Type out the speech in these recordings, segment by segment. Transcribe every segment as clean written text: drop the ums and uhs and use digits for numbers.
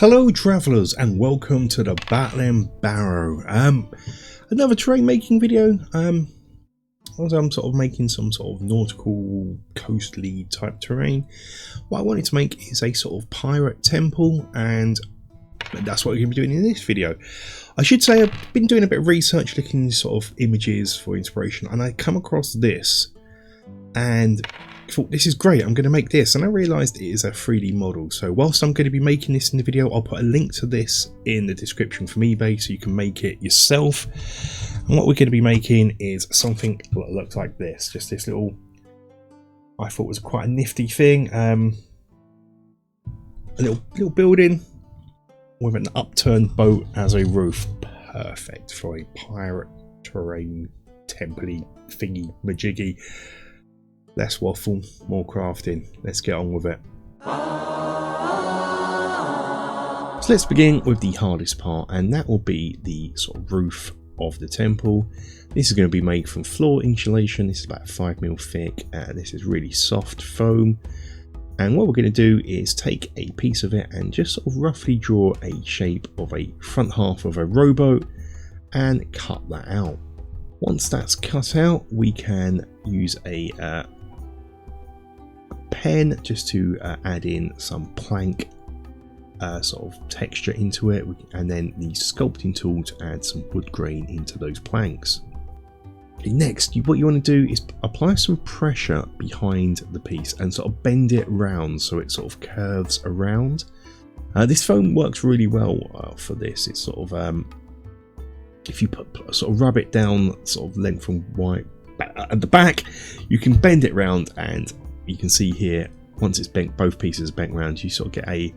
Hello travellers and welcome to the Battling Barrow. Another terrain making video. As I'm sort of making some sort of nautical coastly type terrain, what I wanted to make is a sort of pirate temple, and that's what we're going to be doing in this video. I should say I've been doing a bit of research, looking at sort of images for inspiration, and I come across this and thought, this is great, I'm going to make this, and I realised it is a 3D model. So whilst I'm going to be making this in the video, I'll put a link to this in the description from eBay so you can make it yourself. And what we're going to be making is something that looks like this, just this little, I thought was quite a nifty thing, a little building with an upturned boat as a roof. Perfect for a pirate terrain temple-y thingy majiggy. Less waffle, more crafting. Let's get on with it. So let's begin with the hardest part, and that will be the sort of roof of the temple. This is going to be made from floor insulation. This is about 5mm thick. This is really soft foam. And what we're going to do is take a piece of it and just sort of roughly draw a shape of a front half of a rowboat and cut that out. Once that's cut out, we can use a pen just to add in some plank sort of texture into it, and then the sculpting tool to add some wood grain into those planks. Next, what you want to do is apply some pressure behind the piece and sort of bend it round so it sort of curves around. This foam works really well for this. It's sort of if you sort of rub it down sort of length from right at the back, you can bend it round, and you can see here, once it's bent, both pieces are bent round, you sort of get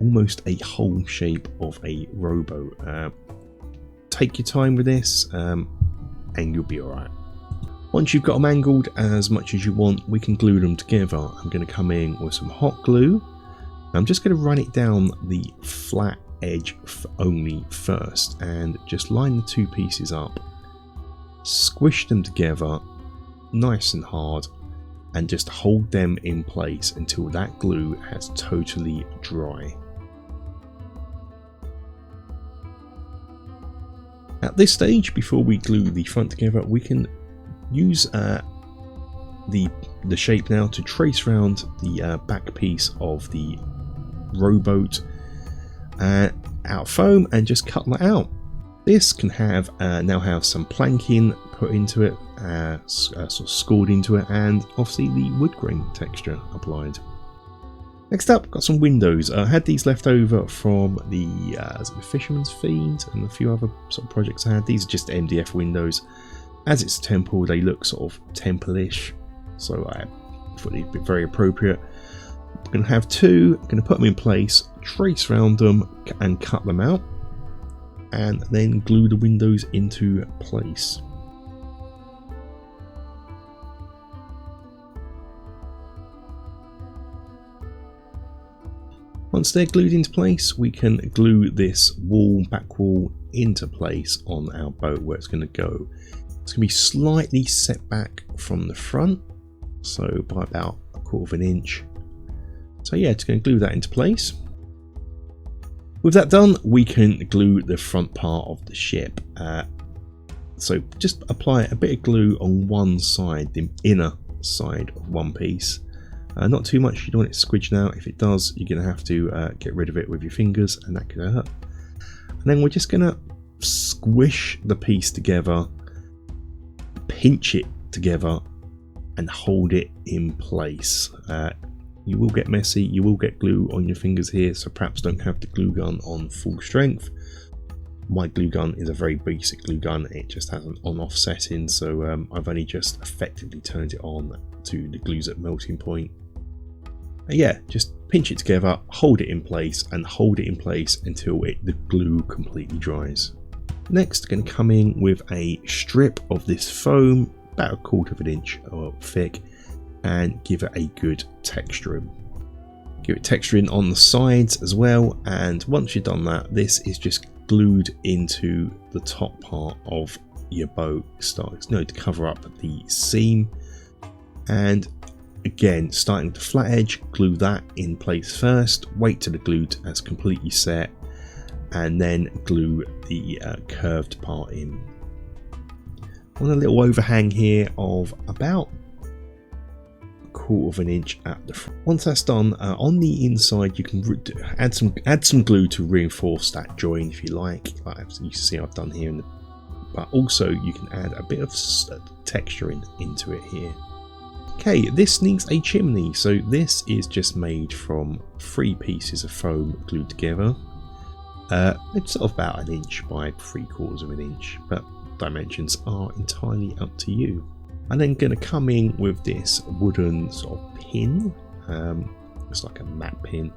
almost a whole shape of a rowboat. Take your time with this, and you'll be alright. Once you've got them angled as much as you want, we can glue them together. I'm going to come in with some hot glue. I'm just going to run it down the flat edge only first, and just line the two pieces up, squish them together nice and hard, and just hold them in place until that glue has totally dry. At this stage, before we glue the front together, we can use the shape now to trace around the back piece of the rowboat out of foam and just cut that out. This can have now have some planking put into it, sort of scored into it, and obviously the wood grain texture applied. Next up, got some windows. I had these left over from the Fisherman's Fiend and a few other sort of projects I had. These are just MDF windows. As it's a temple, they look sort of temple-ish, so I thought they'd be very appropriate. I'm going to have two. I'm going to put them in place, trace around them, and cut them out, and then glue the windows into place. Once they're glued into place, we can glue this back wall into place on our boat where it's going to go. It's going to be slightly set back from the front, so by about 1/4 of an inch. So yeah, it's going to glue that into place. With that done, we can glue the front part of the ship. So just apply a bit of glue on one side, the inner side of one piece. Not too much, you don't want it squidged out. If it does, you're going to have to get rid of it with your fingers, and that could hurt. And then we're just going to squish the piece together, pinch it together, and hold it in place. You will get messy, you will get glue on your fingers here, so perhaps don't have the glue gun on full strength. My glue gun is a very basic glue gun, it just has an on-off setting, so I've only just effectively turned it on to the glue's at melting point. Yeah, just pinch it together, hold it in place, and hold it in place until the glue completely dries. Next, going to come in with a strip of this foam, about 1/4 of an inch thick, and give it a good texturing. Give it texturing on the sides as well, and once you've done that, this is just glued into the top part of your boat to cover up the seam, and again, starting with the flat edge, glue that in place first, wait till the glue has completely set, and then glue the curved part in. On a little overhang here of about 1/4 of an inch at the front. Once that's done, on the inside you can add some glue to reinforce that join if you like as you see I've done here, but also you can add a bit of texture into it here. Okay, this needs a chimney, so this is just made from 3 pieces of foam glued together. It's sort of about 1 inch by 3/4 of an inch, but dimensions are entirely up to you. I'm then going to come in with this wooden sort of pin. It's like a mat pin.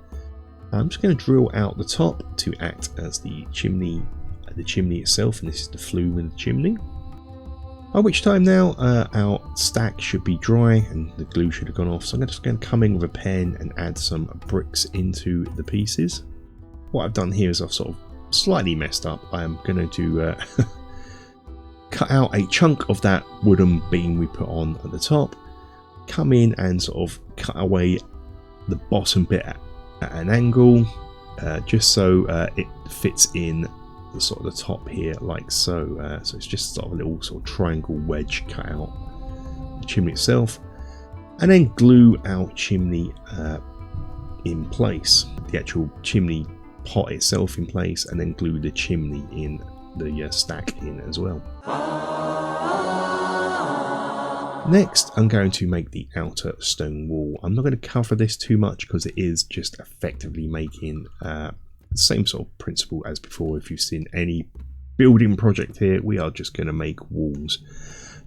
I'm just going to drill out the top to act as the chimney itself, and this is the flume in the chimney. By which time now our stack should be dry and the glue should have gone off. So I'm just going to come in with a pen and add some bricks into the pieces. What I've done here is I've sort of slightly messed up. I am going to cut out a chunk of that wooden beam we put on at the top, come in and sort of cut away the bottom bit at an angle, just so it fits in the sort of the top here like so. So it's just sort of a little sort of triangle wedge cut out the chimney itself, and then glue our chimney in place, the actual chimney pot itself in place, and then glue the chimney in the stack in as well. Next, I'm going to make the outer stone wall. I'm not going to cover this too much because it is just effectively making the same sort of principle as before. If you've seen any building project here, we are just going to make walls.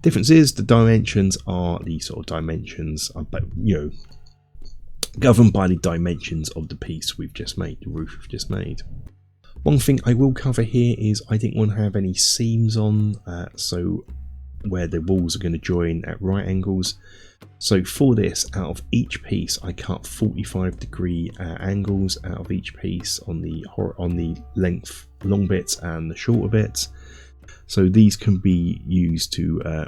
Difference is the dimensions are the sort of dimensions, but governed by the dimensions of the piece we've just made, the roof we've just made. One thing I will cover here is I didn't want to have any seams on, so where the walls are going to join at right angles. So for this, out of each piece, I cut 45-degree angles out of each piece on the length, long bits and the shorter bits. So these can be used to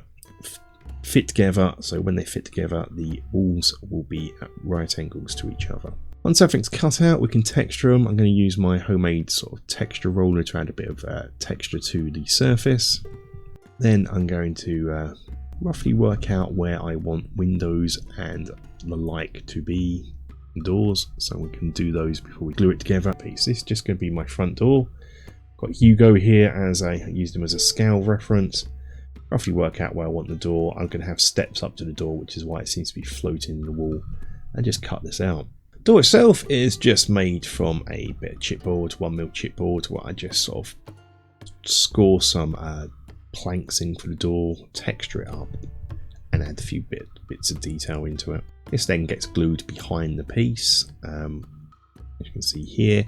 fit together. So when they fit together, the walls will be at right angles to each other. Once everything's cut out, we can texture them. I'm going to use my homemade sort of texture roller to add a bit of texture to the surface. Then I'm going to roughly work out where I want windows and the like to be, doors, so we can do those before we glue it together. This is just going to be my front door. Got Hugo here as I used him as a scale reference. Roughly work out where I want the door. I'm going to have steps up to the door, which is why it seems to be floating in the wall, and just cut this out. The door itself is just made from a bit of chipboard, 1mm chipboard, where I just sort of score some planks in for the door, texture it up, and add a few bits of detail into it. This then gets glued behind the piece. As you can see here,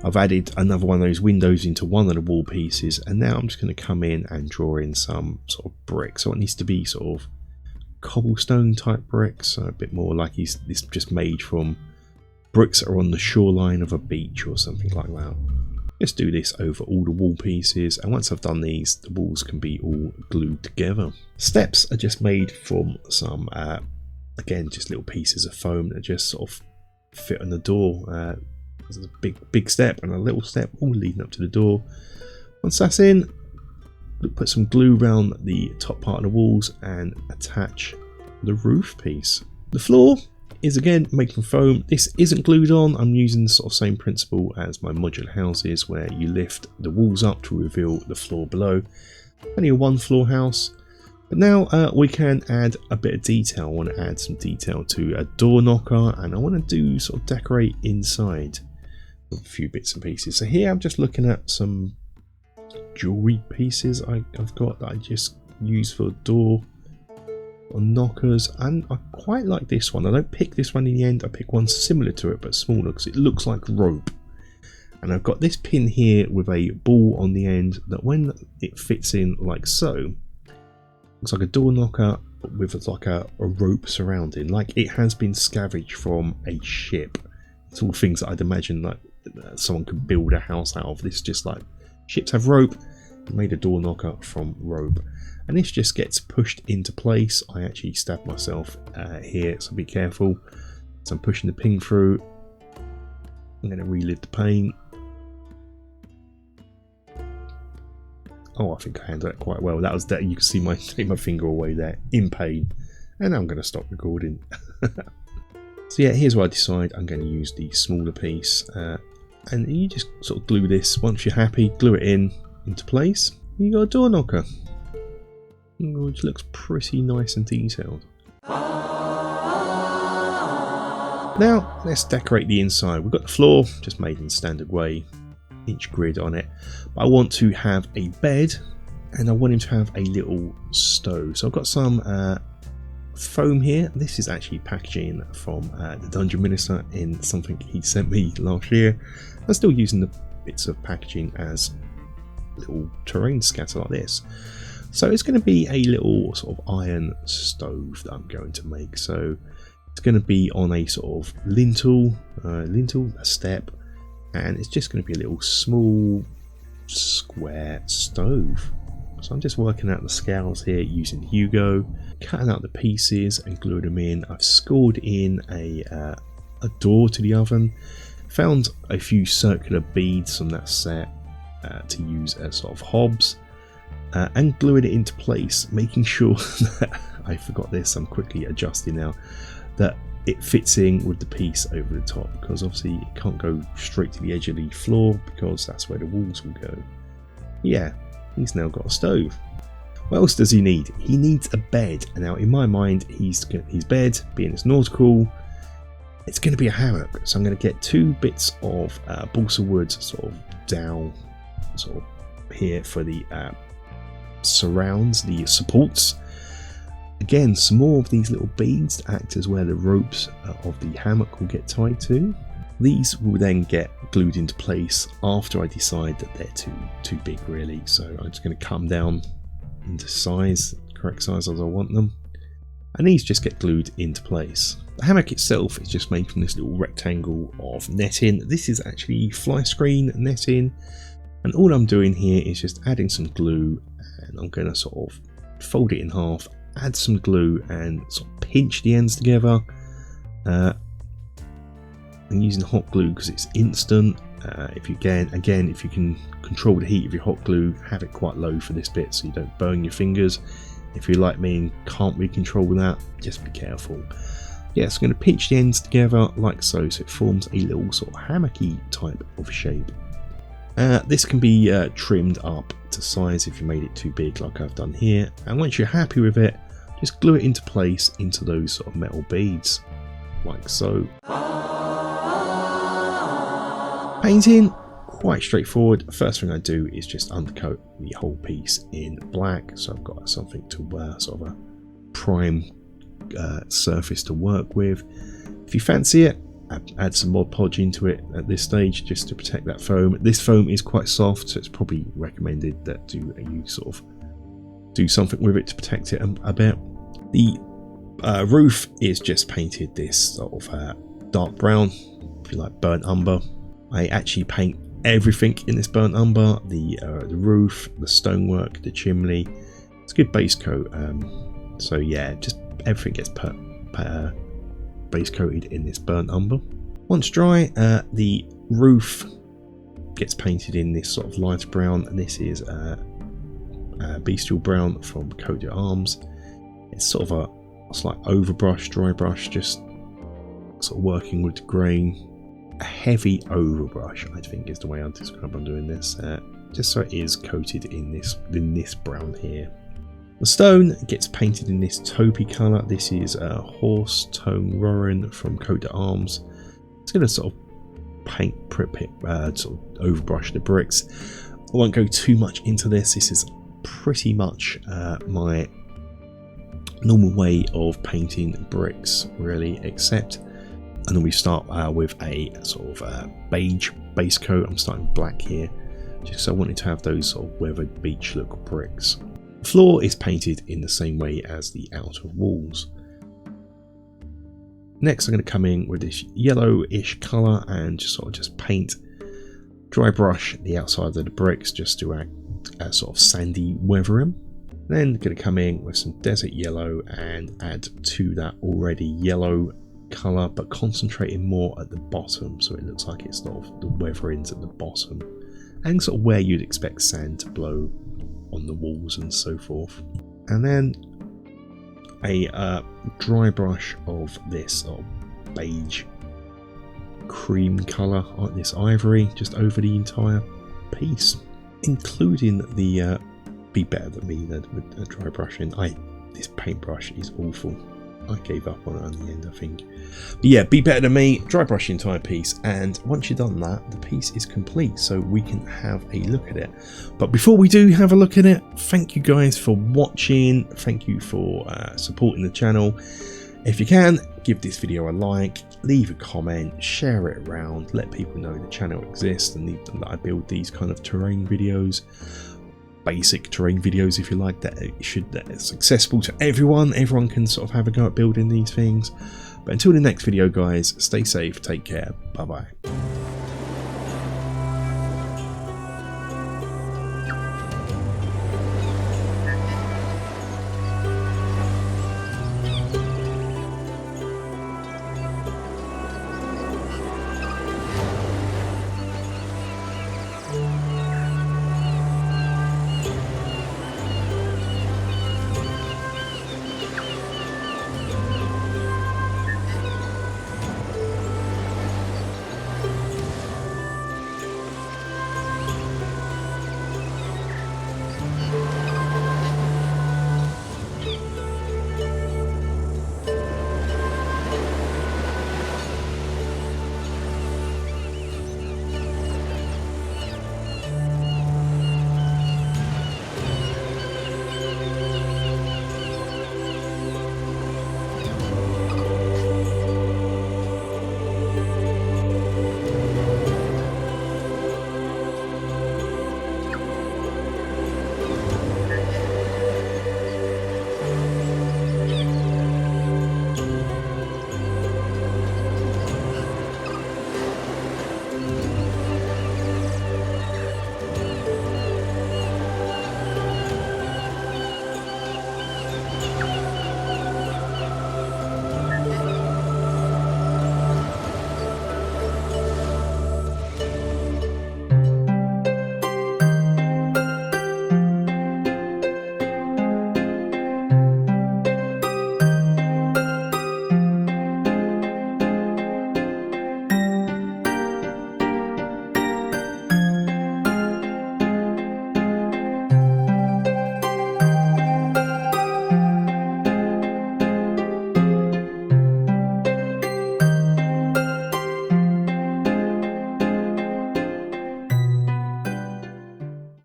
I've added another one of those windows into one of the wall pieces, and now I'm just going to come in and draw in some sort of brick. So it needs to be sort of cobblestone type bricks, so a bit more like this just made from bricks that are on the shoreline of a beach or something like that. Just do this over all the wall pieces, and once I've done these, the walls can be all glued together. Steps are just made from some, again, just little pieces of foam that just sort of fit on the door. There's a big step and a little step all leading up to the door. Once that's in, put some glue around the top part of the walls and attach the roof piece. The floor is again made from foam. This isn't glued on. I'm using the sort of same principle as my modular houses, where you lift the walls up to reveal the floor below. Only a 1-floor house. But now we can add a bit of detail. I want to add some detail to a door knocker, and I want to do sort of decorate inside with a few bits and pieces. So here I'm just looking at some jewelry pieces I've got that I just use for door or knockers, and I quite like this one. I don't pick this one in the end, I pick one similar to it but smaller because it looks like rope. And I've got this pin here with a ball on the end that when it fits in like so, looks like a door knocker with like a rope surrounding, like it has been scavenged from a ship. It's all things that I'd imagine like someone could build a house out of. This just like ships have rope, made a door knocker from rope. and this just gets pushed into place. I actually stabbed myself here, so be careful. So I'm pushing the pin through. I'm going to relive the pain. Oh, I think I handled that quite well. That was that. You can see my take my finger away there in pain, and I'm going to stop recording. So yeah, here's what I decide. I'm going to use the smaller piece, and you just sort of glue this. Once you're happy, glue it into place. You got a door knocker, which looks pretty nice and detailed. Now let's decorate the inside. We've got the floor just made in standard way, inch grid on it, but I want to have a bed, and I want him to have a little stove. So I've got some foam here. This is actually packaging from the Dungeon Minister in something he sent me last year. I'm still using the bits of packaging as little terrain scatter like this. So it's going to be a little sort of iron stove that I'm going to make. So it's going to be on a sort of lintel, a step, and it's just going to be a little small square stove. So I'm just working out the scales here using Hugo, cutting out the pieces and gluing them in. I've scored in a door to the oven, found a few circular beads from that set to use as sort of hobs, and gluing it into place, making sure that, I forgot this, I'm quickly adjusting now, that it fits in with the piece over the top, because obviously it can't go straight to the edge of the floor because that's where the walls will go. Yeah, he's now got a stove. What else does he need? He needs a bed. And now in my mind, his bed, being it's nautical, it's going to be a hammock. So I'm going to get 2 bits of balsa wood sort of down sort of here for the surrounds, the supports. Again, some more of these little beads to act as where the ropes of the hammock will get tied to. These will then get glued into place after I decide that they're too big really. So I'm just going to cut them down into size, correct size as I want them. And these just get glued into place. The hammock itself is just made from this little rectangle of netting. This is actually fly screen netting. And all I'm doing here is just adding some glue, and I'm going to sort of fold it in half, add some glue and sort of pinch the ends together. And using hot glue because it's instant. If you can control the heat of your hot glue, have it quite low for this bit so you don't burn your fingers. If you're like me and can't really control that, just be careful. Yeah, so I'm going to pinch the ends together like so it forms a little sort of hammocky type of shape. This can be trimmed up to size if you made it too big like I've done here. And once you're happy with it, just glue it into place into those sort of metal beads, like so. Painting, quite straightforward. First thing I do is just undercoat the whole piece in black, so I've got something to sort of a prime surface to work with. If you fancy it, add some Mod Podge into it at this stage just to protect that foam. This foam is quite soft, so it's probably recommended that you sort of do something with it to protect it a bit. The roof is just painted this sort of dark brown, if you like burnt umber. I actually paint everything in this burnt umber, the roof, the stonework, the chimney. It's a good base coat. So yeah, just everything gets base coated in this burnt umber. Once dry, the roof gets painted in this sort of light brown, and this is bestial brown from Coat d'Arms. It's sort of a slight overbrush, dry brush, just sort of working with the grain. A heavy overbrush, I think, is the way I'd describe I'm doing this, just so it is coated in this brown here. The stone gets painted in this taupey colour. This is a horse tone rowan from Coat d'Arms. It's going to sort of sort of overbrush the bricks. I won't go too much into this. This is pretty much my normal way of painting bricks, really, except I normally start with a sort of beige base coat. I'm starting with black here, just because I wanted to have those sort of weathered beach look bricks. The floor is painted in the same way as the outer walls. Next I'm going to come in with this yellowish colour and just paint, dry brush the outside of the bricks just to act as sort of sandy weathering. Then going to come in with some desert yellow and add to that already yellow colour, but concentrating more at the bottom, so it looks like it's sort of the weatherings at the bottom and sort of where you'd expect sand to blow on the walls and so forth. And then a dry brush of this beige cream colour, like this ivory, just over the entire piece, including the Be Better Than Me then with a dry brushing. This paintbrush is awful. I gave up on it in the end, I think. But yeah, Be Better Than Me, dry brush the entire piece, and once you've done that, the piece is complete, so we can have a look at it. But before we do have a look at it, thank you guys for watching. Thank you for supporting the channel. If you can, give this video a like, leave a comment, share it around, let people know the channel exists and that I build these kind of terrain videos. Basic terrain videos, if you like, that it's accessible to everyone. Everyone can sort of have a go at building these things. But until the next video, guys, stay safe, take care, bye bye.